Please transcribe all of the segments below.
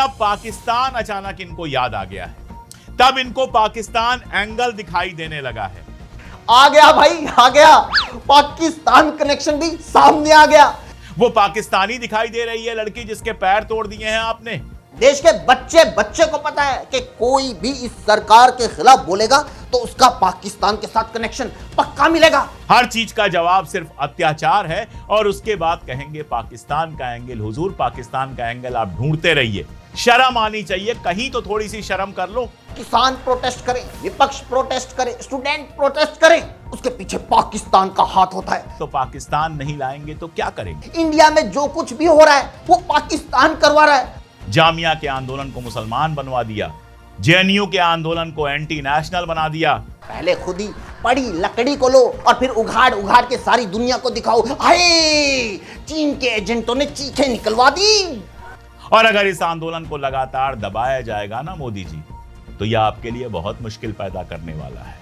तब पाकिस्तान अचानक इनको याद आ गया है। तब इनको पाकिस्तान एंगल दिखाई देने लगा है। आ गया भाई, आ गया। पाकिस्तान कनेक्शन भी सामने आ गया। वो पाकिस्तानी दिखाई दे रही है लड़की जिसके पैर तोड़ दिए हैं आपने। देश के बच्चे बच्चे को पता है कि कोई भी इस सरकार के खिलाफ बोलेगा तो उसका पाकिस्तान के साथ कनेक्शन पक्का मिलेगा। हर चीज का जवाब सिर्फ अत्याचार है और उसके बाद कहेंगे पाकिस्तान का एंगल। हुजूर, पाकिस्तान का एंगल आप ढूंढते रहिए, शर्म आनी चाहिए, कहीं तो थोड़ी सी शर्म कर लो। किसान प्रोटेस्ट करें, विपक्ष प्रोटेस्ट करे, स्टूडेंट प्रोटेस्ट करें, उसके पीछे पाकिस्तान का हाथ होता है। तो पाकिस्तान नहीं लाएंगे तो क्या करेंगे? इंडिया में जो कुछ भी हो रहा है वो पाकिस्तान करवा रहा है। जामिया के आंदोलन को मुसलमान बनवा दिया, जेएनयू के आंदोलन को एंटी नेशनल बना दिया। पहले खुद ही पड़ी लकड़ी को लो और फिर उघाड़ उघाड़ के सारी दुनिया को दिखाओ, हाय चीन के एजेंटों ने चीखें निकलवा दी। और अगर इस आंदोलन को लगातार दबाया जाएगा ना मोदी जी, तो यह आपके लिए बहुत मुश्किल पैदा करने वाला है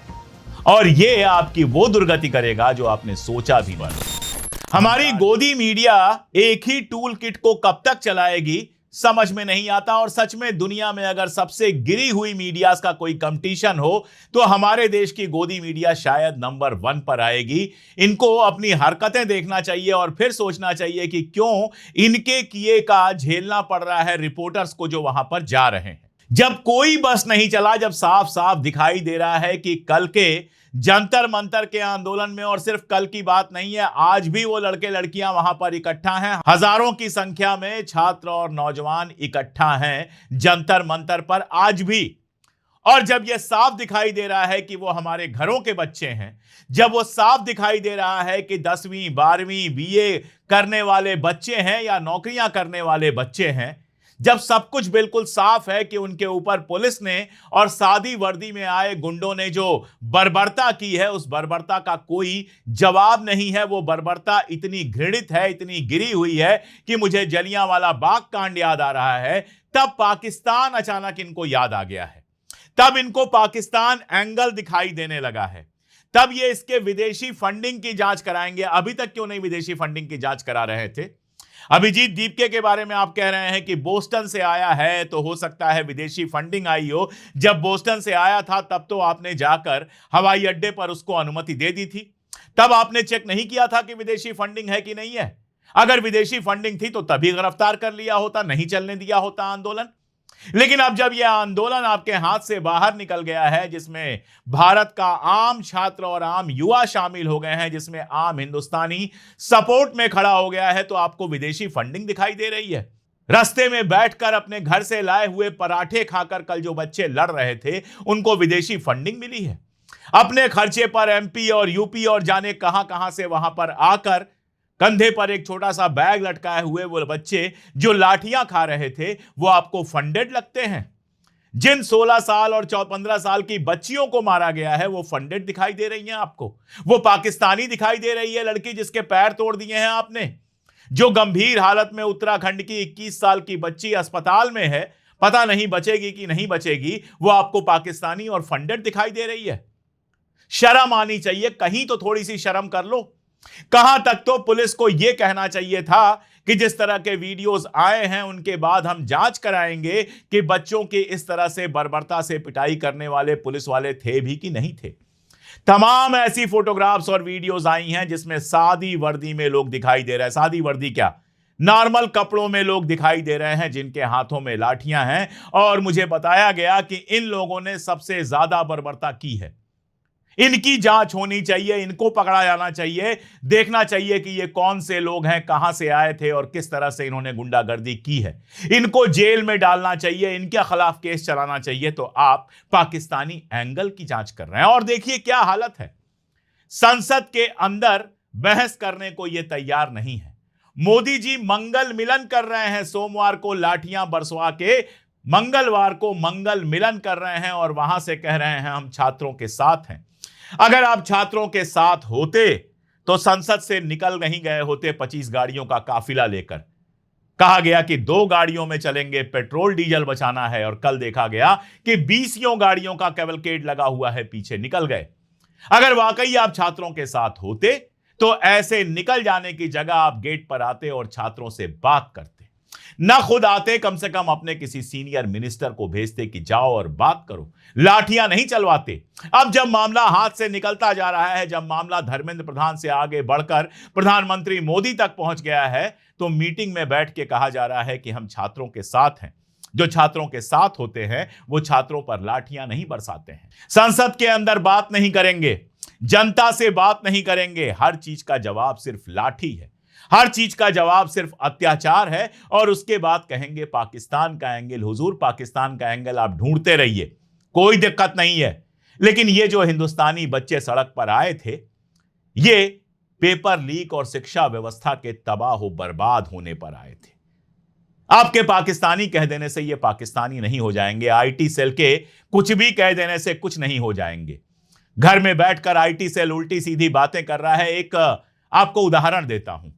और यह आपकी वो दुर्गति करेगा जो आपने सोचा भी नहीं। हमारी गोदी मीडिया एक ही टूल किट को कब तक चलाएगी समझ में नहीं आता। और सच में दुनिया में अगर सबसे गिरी हुई मीडियाज का कोई कंपटीशन हो तो हमारे देश की गोदी मीडिया शायद नंबर 1 पर आएगी। इनको अपनी हरकतें देखना चाहिए और फिर सोचना चाहिए कि क्यों इनके किए का झेलना पड़ रहा है रिपोर्टर्स को जो वहां पर जा रहे हैं। जब कोई बस नहीं चला, जब साफ साफ दिखाई दे रहा है कि कल के जंतर मंतर के आंदोलन में, और सिर्फ कल की बात नहीं है, आज भी वो लड़के लड़कियां वहां पर इकट्ठा हैं, हजारों की संख्या में छात्र और नौजवान इकट्ठा हैं जंतर मंतर पर आज भी। और जब यह साफ दिखाई दे रहा है कि वो हमारे घरों के बच्चे हैं, जब वो साफ दिखाई दे रहा है कि 10वीं 12वीं बीए करने वाले बच्चे हैं या नौकरियां करने वाले बच्चे हैं, जब सब कुछ बिल्कुल साफ है कि उनके ऊपर पुलिस ने और सादी वर्दी में आए गुंडों ने जो बर्बरता की है, उस बर्बरता का कोई जवाब नहीं है। वो बर्बरता इतनी घृणित है, इतनी गिरी हुई है कि मुझे जलियांवाला बाग कांड याद आ रहा है। तब पाकिस्तान अचानक इनको याद आ गया है, तब इनको पाकिस्तान एंगल दिखाई देने लगा है, तब ये इसके विदेशी फंडिंग की जांच कराएंगे। अभी तक क्यों नहीं विदेशी फंडिंग की जांच करा रहे थे? अभिजीत दीपके के बारे में आप कह रहे हैं कि बोस्टन से आया है तो हो सकता है विदेशी फंडिंग आई हो। जब बोस्टन से आया था तब तो आपने जाकर हवाई अड्डे पर उसको अनुमति दे दी थी, तब आपने चेक नहीं किया था कि विदेशी फंडिंग है कि नहीं है। अगर विदेशी फंडिंग थी तो तभी गिरफ्तार कर लिया होता, नहीं चलने दिया होता आंदोलन। लेकिन अब जब यह आंदोलन आपके हाथ से बाहर निकल गया है, जिसमें भारत का आम छात्र और आम युवा शामिल हो गए हैं, जिसमें आम हिंदुस्तानी सपोर्ट में खड़ा हो गया है, तो आपको विदेशी फंडिंग दिखाई दे रही है। रास्ते में बैठकर अपने घर से लाए हुए पराठे खाकर कल जो बच्चे लड़ रहे थे उनको विदेशी फंडिंग मिली है। अपने खर्चे पर एमपी और यूपी और जाने कहां कहां से वहां पर आकर कंधे पर एक छोटा सा बैग लटकाए हुए वो बच्चे जो लाठियां खा रहे थे वो आपको फंडेड लगते हैं। जिन 16 साल और 15 साल की बच्चियों को मारा गया है वो फंडेड दिखाई दे रही हैं आपको। वो पाकिस्तानी दिखाई दे रही है लड़की जिसके पैर तोड़ दिए हैं आपने। जो गंभीर हालत में उत्तराखंड की 21 साल की बच्ची अस्पताल में है, पता नहीं बचेगी कि नहीं बचेगी, वो आपको पाकिस्तानी और फंडेड दिखाई दे रही है। शर्म आनी चाहिए, कहीं तो थोड़ी सी शर्म कर लो। कहां तक तो पुलिस को यह कहना चाहिए था कि जिस तरह के वीडियोस आए हैं उनके बाद हम जांच कराएंगे कि बच्चों की इस तरह से बर्बरता से पिटाई करने वाले पुलिस वाले थे भी कि नहीं थे। तमाम ऐसी फोटोग्राफ्स और वीडियोस आई हैं जिसमें सादी वर्दी में लोग दिखाई दे रहे हैं। सादी वर्दी क्या, नॉर्मल कपड़ों में लोग दिखाई दे रहे हैं जिनके हाथों में लाठियां हैं। और मुझे बताया गया कि इन लोगों ने सबसे ज्यादा बर्बरता की है। इनकी जांच होनी चाहिए, इनको पकड़ा जाना चाहिए, देखना चाहिए कि ये कौन से लोग हैं, कहां से आए थे और किस तरह से इन्होंने गुंडागर्दी की है। इनको जेल में डालना चाहिए, इनके खिलाफ केस चलाना चाहिए। तो आप पाकिस्तानी एंगल की जांच कर रहे हैं और देखिए क्या हालत है। संसद के अंदर बहस करने को यह तैयार नहीं है। मोदी जी मंगल मिलन कर रहे हैं, सोमवार को लाठियां बरसवा के मंगलवार को मंगल मिलन कर रहे हैं और वहां से कह रहे हैं हम छात्रों के साथ हैं। अगर आप छात्रों के साथ होते तो संसद से निकल नहीं गए होते 25 गाड़ियों का काफिला लेकर। कहा गया कि 2 गाड़ियों में चलेंगे, पेट्रोल डीजल बचाना है, और कल देखा गया कि 20 गाड़ियों का कैवलकेड लगा हुआ है, पीछे निकल गए। अगर वाकई आप छात्रों के साथ होते तो ऐसे निकल जाने की जगह आप गेट पर आते और छात्रों से बात करते। ना खुद आते, कम से कम अपने किसी सीनियर मिनिस्टर को भेजते कि जाओ और बात करो, लाठियां नहीं चलवाते। अब जब मामला हाथ से निकलता जा रहा है, जब मामला धर्मेंद्र प्रधान से आगे बढ़कर प्रधानमंत्री मोदी तक पहुंच गया है, तो मीटिंग में बैठ के कहा जा रहा है कि हम छात्रों के साथ हैं। जो छात्रों के साथ होते हैं वो छात्रों पर लाठियां नहीं बरसाते हैं, संसद के अंदर बात नहीं करेंगे, जनता से बात नहीं करेंगे। हर चीज का जवाब सिर्फ लाठी है, हर चीज का जवाब सिर्फ अत्याचार है, और उसके बाद कहेंगे पाकिस्तान का एंगल। हुजूर, पाकिस्तान का एंगल आप ढूंढते रहिए, कोई दिक्कत नहीं है। लेकिन ये जो हिंदुस्तानी बच्चे सड़क पर आए थे, ये पेपर लीक और शिक्षा व्यवस्था के तबाह हो बर्बाद होने पर आए थे। आपके पाकिस्तानी कह देने से ये पाकिस्तानी नहीं हो जाएंगे, आईटी सेल के कुछ भी कह देने से कुछ नहीं हो जाएंगे। घर में बैठकर आईटी सेल उल्टी सीधी बातें कर रहा है। एक आपको उदाहरण देता हूं।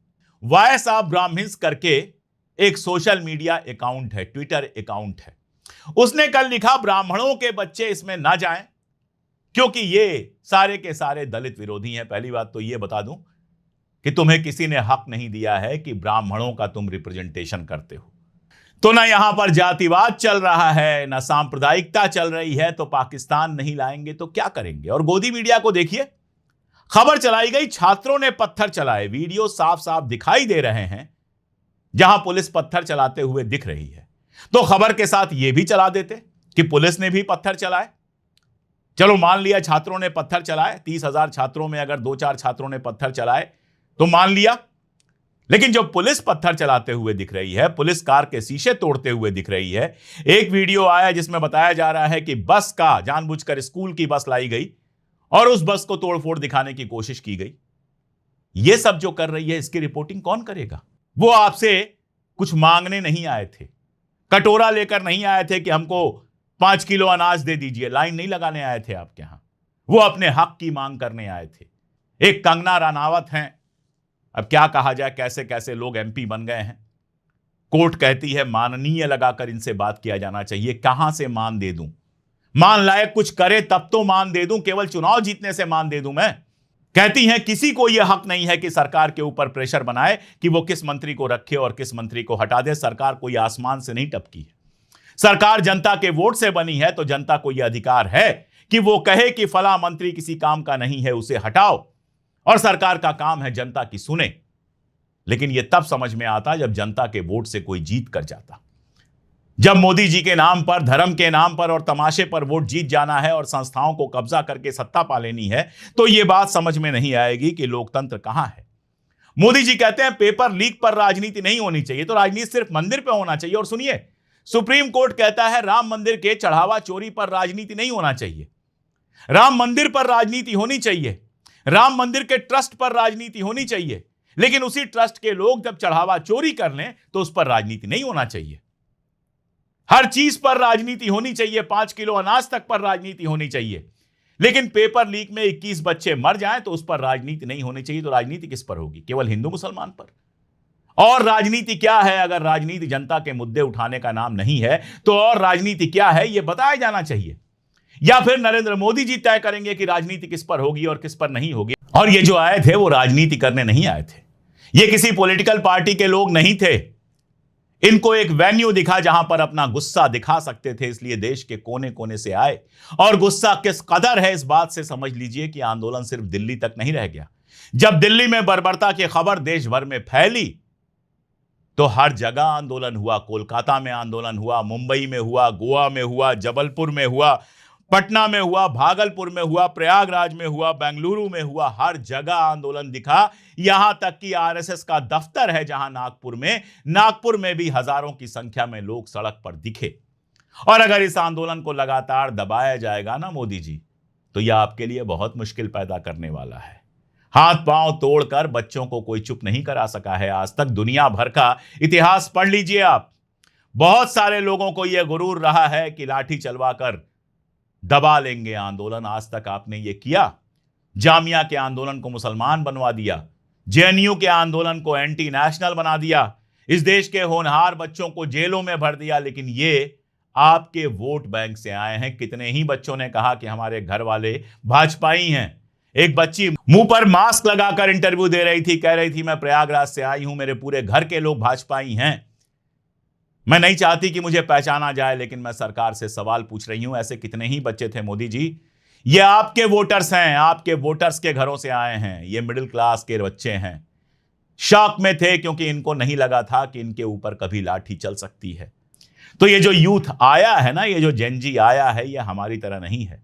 वॉइस ऑफ ब्राह्मण्स करके एक सोशल मीडिया अकाउंट है, ट्विटर अकाउंट है। उसने कल लिखा ब्राह्मणों के बच्चे इसमें ना जाएं क्योंकि ये सारे के सारे दलित विरोधी हैं। पहली बात तो ये बता दूं कि तुम्हें किसी ने हक नहीं दिया है कि ब्राह्मणों का तुम रिप्रेजेंटेशन करते हो। तो ना यहां पर जातिवाद चल रहा है, ना सांप्रदायिकता चल रही है, तो पाकिस्तान नहीं लाएंगे तो क्या करेंगे? और गोदी मीडिया को देखिए, खबर चलाई गई छात्रों ने पत्थर चलाए। वीडियो साफ साफ दिखाई दे रहे हैं जहां पुलिस पत्थर चलाते हुए दिख रही है। तो खबर के साथ यह भी चला देते कि पुलिस ने भी पत्थर चलाए। चलो मान लिया छात्रों ने पत्थर चलाए, 30,000 छात्रों में अगर 2-4 छात्रों ने पत्थर चलाए तो मान लिया। लेकिन जब पुलिस पत्थर चलाते हुए दिख रही है, पुलिस कार के शीशे तोड़ते हुए दिख रही है। एक वीडियो आया जिसमें बताया जा रहा है कि बस का जानबूझकर, स्कूल की बस लाई गई और उस बस को तोड़फोड़ दिखाने की कोशिश की गई। यह सब जो कर रही है, इसकी रिपोर्टिंग कौन करेगा? वो आपसे कुछ मांगने नहीं आए थे, कटोरा लेकर नहीं आए थे कि हमको 5 किलो अनाज दे दीजिए, लाइन नहीं लगाने आए थे आपके यहां। वो अपने हक की मांग करने आए थे। एक कंगना रनावत हैं, अब क्या कहा जाए, कैसे कैसे लोग एमपी बन गए हैं। कोर्ट कहती है माननीय लगाकर इनसे बात किया जाना चाहिए। कहां से मान दे दूं? मान लायक कुछ करे तब तो मान दे दूं, केवल चुनाव जीतने से मान दे दूं मैं? कहती हैं किसी को यह हक नहीं है कि सरकार के ऊपर प्रेशर बनाए कि वो किस मंत्री को रखे और किस मंत्री को हटा दे। सरकार कोई आसमान से नहीं टपकी है, सरकार जनता के वोट से बनी है। तो जनता को यह अधिकार है कि वो कहे कि फला मंत्री किसी काम का नहीं है, उसे हटाओ। और सरकार का काम है जनता की सुने। लेकिन यह तब समझ में आता जब जनता के वोट से कोई जीत कर जाता। जब मोदी जी के नाम पर, धर्म के नाम पर और तमाशे पर वोट जीत जाना है और संस्थाओं को कब्जा करके सत्ता पा लेनी है, तो यह बात समझ में नहीं आएगी कि लोकतंत्र कहां है। मोदी जी कहते हैं पेपर लीक पर राजनीति नहीं होनी चाहिए, तो राजनीति सिर्फ मंदिर पर होना चाहिए। और सुनिए, सुप्रीम कोर्ट कहता है राम मंदिर के चढ़ावा चोरी पर राजनीति नहीं होना चाहिए, राम मंदिर पर राजनीति होनी चाहिए, राम मंदिर के ट्रस्ट पर राजनीति होनी चाहिए। लेकिन उसी ट्रस्ट के लोग जब चढ़ावा चोरी कर लें तो उस पर राजनीति नहीं होना चाहिए। हर चीज पर राजनीति होनी चाहिए, 5 किलो अनाज तक पर राजनीति होनी चाहिए। लेकिन पेपर लीक में 21 बच्चे मर जाएं तो उस पर राजनीति नहीं होनी चाहिए। तो राजनीति किस पर होगी? केवल हिंदू मुसलमान पर? और राजनीति क्या है? अगर राजनीति जनता के मुद्दे उठाने का नाम नहीं है तो और राजनीति क्या है, यह बताया जाना चाहिए। या फिर नरेंद्र मोदी जी तय करेंगे कि राजनीति किस पर होगी और किस पर नहीं होगी। और ये जो आए थे वो राजनीति करने नहीं आए थे, ये किसी पॉलिटिकल पार्टी के लोग नहीं थे। इनको एक वेन्यू दिखा जहां पर अपना गुस्सा दिखा सकते थे, इसलिए देश के कोने कोने से आए। और गुस्सा किस कदर है इस बात से समझ लीजिए कि आंदोलन सिर्फ दिल्ली तक नहीं रह गया। जब दिल्ली में बर्बरता की खबर देश भर में फैली तो हर जगह आंदोलन हुआ। कोलकाता में आंदोलन हुआ, मुंबई में हुआ, गोवा में हुआ, जबलपुर में हुआ, पटना में हुआ, भागलपुर में हुआ, प्रयागराज में हुआ, बेंगलुरु में हुआ। हर जगह आंदोलन दिखा। यहां तक कि आरएसएस का दफ्तर है जहां नागपुर में भी हजारों की संख्या में लोग सड़क पर दिखे। और अगर इस आंदोलन को लगातार दबाया जाएगा ना मोदी जी, तो यह आपके लिए बहुत मुश्किल पैदा करने वाला है। हाथ पांव तोड़कर बच्चों को कोई चुप नहीं करा सका है आज तक। दुनिया भर का इतिहास पढ़ लीजिए आप। बहुत सारे लोगों को यह गुरूर रहा है कि लाठी चलवाकर दबा लेंगे आंदोलन। आज तक आपने ये किया? जामिया के आंदोलन को मुसलमान बनवा दिया, जेएनयू के आंदोलन को एंटी नेशनल बना दिया, इस देश के होनहार बच्चों को जेलों में भर दिया। लेकिन ये आपके वोट बैंक से आए हैं। कितने ही बच्चों ने कहा कि हमारे घर वाले भाजपाई हैं। एक बच्ची मुंह पर मास्क लगाकर इंटरव्यू दे रही थी, कह रही थी मैं प्रयागराज से आई हूं, मेरे पूरे घर के लोग भाजपाई हैं। मैं नहीं चाहती कि मुझे पहचाना जाए, लेकिन मैं सरकार से सवाल पूछ रही हूं। ऐसे कितने ही बच्चे थे मोदी जी, ये आपके वोटर्स हैं, आपके वोटर्स के घरों से आए हैं, ये मिडिल क्लास के बच्चे हैं, शॉक में थे क्योंकि इनको नहीं लगा था कि इनके ऊपर कभी लाठी चल सकती है। तो ये जो यूथ आया है ना, ये जो जेनजी आया है, ये हमारी तरह नहीं है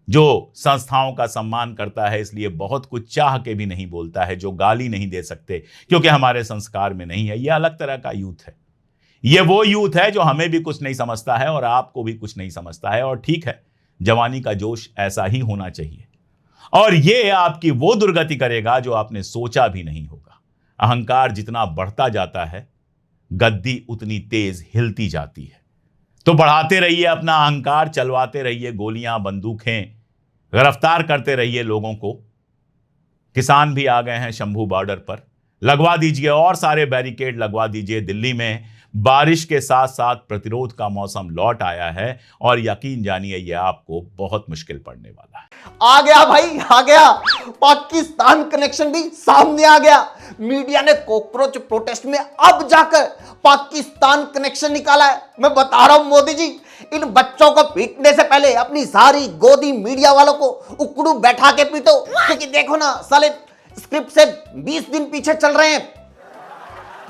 जो संस्थाओं का सम्मान करता है, इसलिए बहुत कुछ चाह के भी नहीं बोलता है, जो गाली नहीं दे सकते क्योंकि हमारे संस्कार में नहीं है। ये अलग तरह का यूथ है। ये वो यूथ है जो हमें भी कुछ नहीं समझता है और आपको भी कुछ नहीं समझता है। और ठीक है, जवानी का जोश ऐसा ही होना चाहिए। और ये आपकी वो दुर्गति करेगा जो आपने सोचा भी नहीं होगा। अहंकार जितना बढ़ता जाता है, गद्दी उतनी तेज हिलती जाती है। तो बढ़ाते रहिए अपना अहंकार, चलवाते रहिए गोलियां, बंदूकें, गिरफ्तार करते रहिए लोगों को। किसान भी आ गए हैं शंभू बॉर्डर पर, लगवा दीजिए और सारे बैरिकेड लगवा दीजिए। दिल्ली में बारिश के साथ साथ प्रतिरोध का मौसम लौट आया है और यकीन जानिए ये आपको बहुत मुश्किल पड़ने वाला है। आ गया भाई, आ गया। पाकिस्तान कनेक्शन भी सामने आ गया। मीडिया ने कॉकरोच प्रोटेस्ट में अब जाकर पाकिस्तान कनेक्शन निकाला है। मैं बता रहा हूं मोदी जी, इन बच्चों को पीटने से पहले अपनी सारी गोदी मीडिया वालों को उकड़ू बैठा के पीटो, क्योंकि देखो ना साले स्क्रिप्ट से 20 दिन पीछे चल रहे हैं।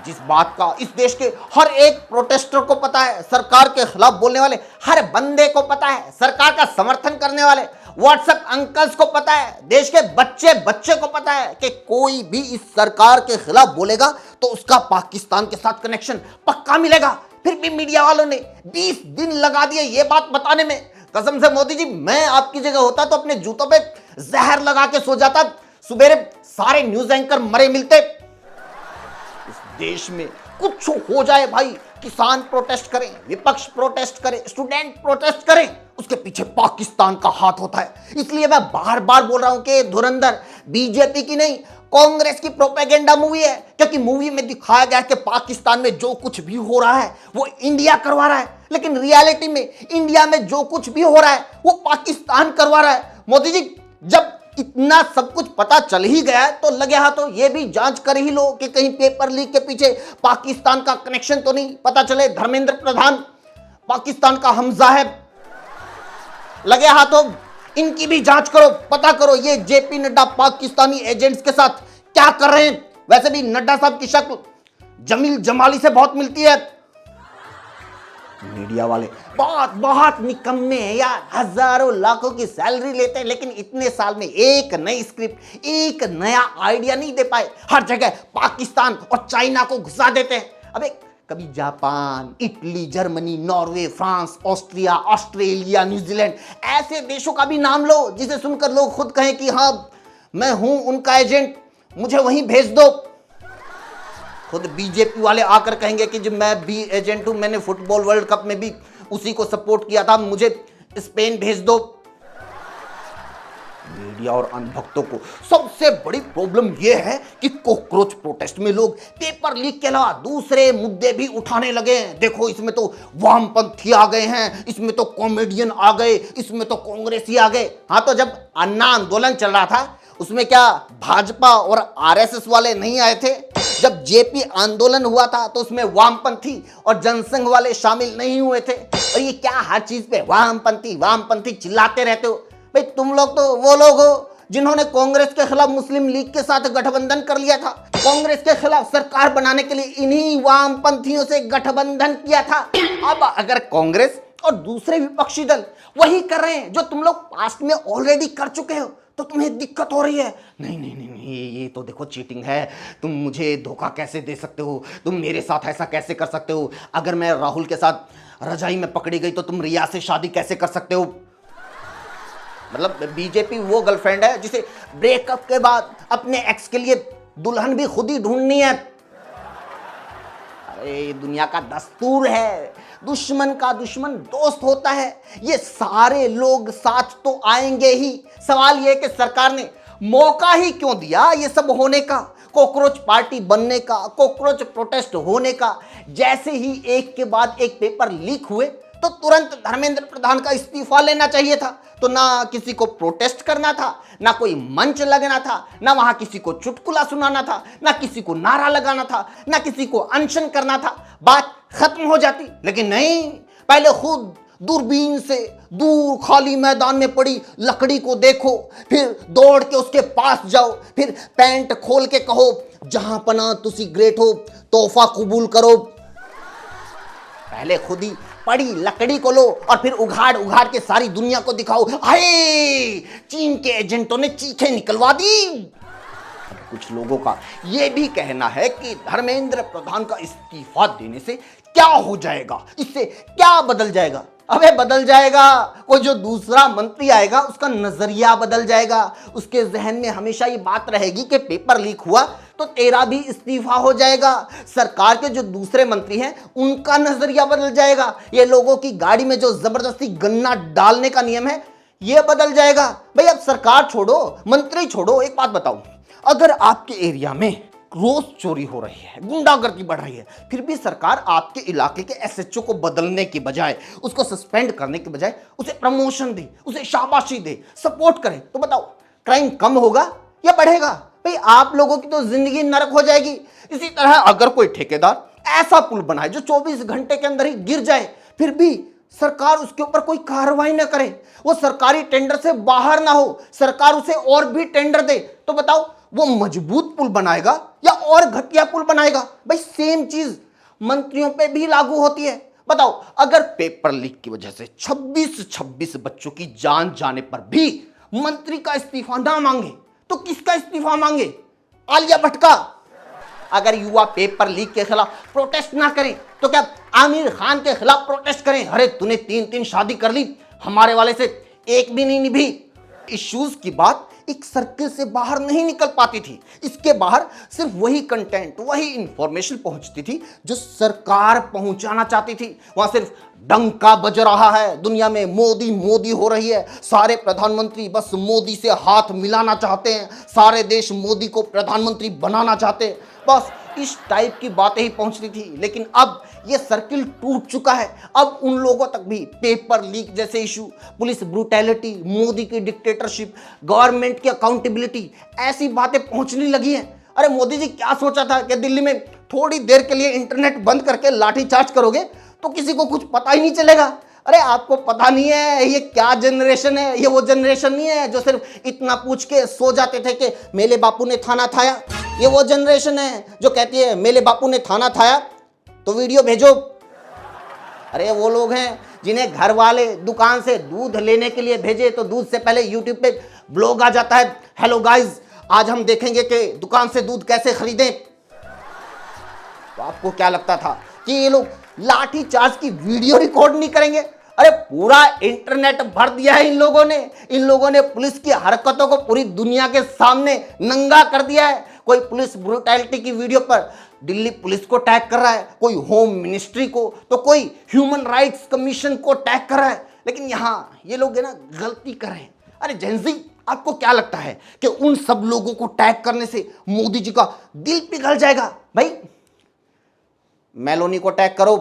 जिस बात का इस देश के हर एक प्रोटेस्टर को पता है, सरकार के खिलाफ बोलने वाले हर बंदे को पता है, सरकार का समर्थन करने वाले व्हाट्सएप अंकल्स को पता है, देश के बच्चे बच्चे को पता है कि कोई भी इस सरकार के खिलाफ बोलेगा तो उसका पाकिस्तान के साथ कनेक्शन पक्का मिलेगा। फिर भी मीडिया वालों ने 20 दिन लगा दिए ये बात बताने में। कसम से मोदी जी, मैं आपकी जगह होता तो अपने जूतों पे जहर लगा के सो जाता। सुबेरे सारे न्यूज एंकर मरे मिलते। इस देश में कुछ हो जाए भाई, किसान प्रोटेस्ट करें, विपक्ष प्रोटेस्ट करे, स्टूडेंट प्रोटेस्ट करें, उसके पीछे पाकिस्तान का हाथ होता है। इसलिए मैं बार बार बोल रहा हूं कि धुरंधर बीजेपी की नहीं, कांग्रेस की प्रोपेगेंडा मूवी है। क्योंकि मूवी में दिखाया गया है कि पाकिस्तान में जो कुछ भी हो रहा है वो इंडिया करवा रहा है, लेकिन रियलिटी में इंडिया में जो कुछ भी हो रहा है वो पाकिस्तान करवा रहा है। मोदी जी, जब इतना सब कुछ पता चल ही गया है तो लगे हाथों ये भी जांच कर ही लो कि कहीं पेपर लीक के पीछे पाकिस्तान का कनेक्शन तो नहीं। पता चले धर्मेंद्र प्रधान पाकिस्तान का हमजा है। लगे हाथों इनकी भी जांच करो, पता करो ये जेपी नड्डा पाकिस्तानी एजेंट्स के साथ क्या कर रहे हैं। वैसे भी नड्डा साहब की शक्ल जमील जमाली से बहुत मिलती है। मीडिया वाले बहुत बहुत निकम्मे हैं यार, हजारों लाखों की सैलरी लेते हैं, लेकिन इतने साल में एक नई स्क्रिप्ट, एक नया आइडिया नहीं दे पाए। हर जगह पाकिस्तान और चाइना को घुसा देते हैं। अबे कभी Japan, Italy, Germany, Norway, France, Austria, Australia, New Zealand, ऐसे देशों का भी नाम लो जिसे सुनकर लोग खुद कहें कि हाँ मैं हूं उनका एजेंट, मुझे वहीं भेज दो। खुद बीजेपी वाले आकर कहेंगे कि जब मैं भी एजेंट हूं, मैंने फुटबॉल वर्ल्ड कप में भी उसी को सपोर्ट किया था, मुझे स्पेन भेज दो। मीडिया और अंधभक्तों को सबसे बड़ी प्रॉब्लम यह है कि कॉकरोच प्रोटेस्ट में लोग पेपर लीक के अलावा दूसरे मुद्दे भी उठाने लगे हैं। देखो इसमें तो वामपंथी आ गए हैं, इसमें तो कॉमेडियन आ गए, इसमें तो कांग्रेसी आ गए। हाँ, तो जब अन्ना आंदोलन चल रहा था उसमें क्या भाजपा और आरएसएस वाले नहीं आए थे? जब जेपी आंदोलन हुआ था तो उसमें वामपंथी और जनसंघ वाले शामिल नहीं हुए थे? और ये क्या हर चीज पे वामपंथी वामपंथी चिल्लाते रहते हो? भाई तुम लोग तो वो लोग हो जिन्होंने कांग्रेस के खिलाफ मुस्लिम लीग के साथ गठबंधन कर लिया था। कांग्रेस के खिलाफ सरकार बनाने के लिए इन्हीं वामपंथियों से गठबंधन किया था। अब अगर कांग्रेस और दूसरे विपक्षी दल वही कर रहे हैं जो तुम लोग पास्ट में ऑलरेडी कर चुके हो, तो तुम्हें दिक्कत हो रही है। नहीं नहीं नहीं, नहीं ये तो देखो चीटिंग है, तुम मुझे धोखा कैसे दे सकते हो, तुम मेरे साथ ऐसा कैसे कर सकते हो, अगर मैं राहुल के साथ रजाई में पकड़ी गई तो तुम रिया से शादी कैसे कर सकते हो। मतलब बीजेपी वो गर्लफ्रेंड है जिसे ब्रेकअप के बाद अपने एक्स के लिए दुल्हन भी खुद ही ढूंढनी है। अरे दुनिया का दस्तूर है, दुश्मन का दुश्मन दोस्त होता है। ये सारे लोग साथ तो आएंगे ही। सवाल ये है कि सरकार ने मौका ही क्यों दिया ये सब होने का, कॉकरोच पार्टी बनने का, कॉकरोच प्रोटेस्ट होने का। जैसे ही एक के बाद एक पेपर लीक हुए तो तुरंत धर्मेंद्र प्रधान का इस्तीफा लेना चाहिए था। तो ना किसी को प्रोटेस्ट करना था, ना कोई मंच लगना था, ना वहां किसी को चुटकुला सुनाना था, ना किसी को नारा लगाना था, ना किसी को अनशन करना था। बात खत्म हो जाती, लेकिन नहीं, पहले खुद दूरबीन से दूर खाली मैदान में पड़ी लकड़ी को देखो, फिर दौड़ के उसके पास जाओ, फिर पैंट खोल के कहो जहां पना तुसी ग्रेट हो, तोहफा कबूल करो। पहले खुद ही पड़ी लकड़ी को लो और फिर उघाड़ उघाड़ के सारी दुनिया को दिखाओ, हाय चीन के एजेंटों ने चीखें निकलवा दी। कुछ लोगों का यह भी कहना है कि धर्मेंद्र प्रधान का इस्तीफा देने से क्या हो जाएगा, इससे क्या बदल जाएगा। अबे बदल जाएगा, कोई जो दूसरा मंत्री आएगा उसका नजरिया बदल जाएगा, उसके जहन में हमेशा ये बात रहेगी कि पेपर लीक हुआ तो तेरा भी इस्तीफा हो जाएगा। सरकार के जो दूसरे मंत्री हैं उनका नजरिया बदल जाएगा, ये लोगों की गाड़ी में जो जबरदस्ती गन्ना डालने का नियम है ये बदल जाएगा। भाई अब सरकार छोड़ो, मंत्री छोड़ो, एक बात बताओ, अगर आपके एरिया में रोज चोरी हो रही है, गुंडागर्दी बढ़ रही है, फिर भी सरकार आपके इलाके के एसएचओ को बदलने की बजाय, उसको सस्पेंड करने के बजाय उसे प्रमोशन दे, उसे शाबाशी दे, सपोर्ट करे, तो बताओ क्राइम कम होगा या बढ़ेगा? भाई आप लोगों की तो जिंदगी नरक हो जाएगी। इसी तरह अगर कोई ठेकेदार ऐसा पुल बनाए जो 24 घंटे के अंदर ही गिर जाए, फिर भी सरकार उसके ऊपर कोई कार्रवाई ना करे, वो सरकारी टेंडर से बाहर ना हो, सरकार उसे और भी टेंडर दे, तो बताओ वो मजबूत पुल बनाएगा या और घटिया पुल बनाएगा? भाई सेम चीज मंत्रियों पे भी लागू होती है। बताओ अगर पेपर लीक की वजह से 26 बच्चों की जान जाने पर भी मंत्री का इस्तीफा ना मांगे तो किसका इस्तीफा मांगे? आलिया भट्ट का। अगर युवा पेपर लीक के खिलाफ प्रोटेस्ट ना करें तो क्या आमिर खान के खिलाफ प्रोटेस्ट करें? अरे तूने 3 शादी कर ली, हमारे वाले से एक भी नहीं निभी। इश्यूज की बात एक सर्किल से बाहर नहीं निकल पाती थी, इसके बाहर सिर्फ वही कंटेंट, वही इंफॉर्मेशन पहुंचती थी जो सरकार पहुंचाना चाहती थी। वहां सिर्फ डंका बज रहा है, दुनिया में मोदी मोदी हो रही है, सारे प्रधानमंत्री बस मोदी से हाथ मिलाना चाहते हैं, सारे देश मोदी को प्रधानमंत्री बनाना चाहते हैं, बस इस टाइप की बातें ही पहुंचती थी। लेकिन अब ये सर्किल टूट चुका है, अब उन लोगों तक भी पेपर लीक जैसे इशू, पुलिस ब्रूटैलिटी, मोदी की डिक्टेटरशिप, गवर्नमेंट की अकाउंटेबिलिटी, ऐसी बातें पहुंचने लगी हैं। अरे मोदी जी क्या सोचा था कि दिल्ली में थोड़ी देर के लिए इंटरनेट बंद करके लाठीचार्ज करोगे तो किसी को कुछ पता ही नहीं चलेगा? अरे आपको पता नहीं है ये क्या जनरेशन है, ये वो जनरेशन नहीं है जो सिर्फ इतना पूछ के सो जाते थे कि मेरे बापू ने थाना थाया। ये वो जनरेशन है जो कहती है मेरे बापू ने थाना थाया तो वीडियो भेजो। अरे वो लोग हैं जिन्हें घर वाले दुकान से दूध लेने के लिए भेजे तो दूध से पहले यूट्यूब पे ब्लॉग आ जाता है, हेलो गाइस आज हम देखेंगे कि दुकान से दूध कैसे खरीदें। तो आपको क्या लगता था कि ये लोग लाठी चार्ज की वीडियो रिकॉर्ड नहीं करेंगे? अरे पूरा इंटरनेट भर दिया है इन लोगों ने पुलिस की हरकतों को पूरी दुनिया के सामने नंगा कर दिया है। कोई पुलिस ब्रूटैलिटी की वीडियो पर दिल्ली पुलिस को टैग कर रहा है, कोई होम मिनिस्ट्री को, तो कोई ह्यूमन राइट्स कमीशन को टैग कर रहा है। लेकिन यहाँ ये लोग है ना गलती कर रहे हैं। अरे जेंजी आपको क्या लगता है कि उन सब लोगों को टैग करने से मोदी जी का दिल पिघल जाएगा? भाई मेलोनी को टैग करो,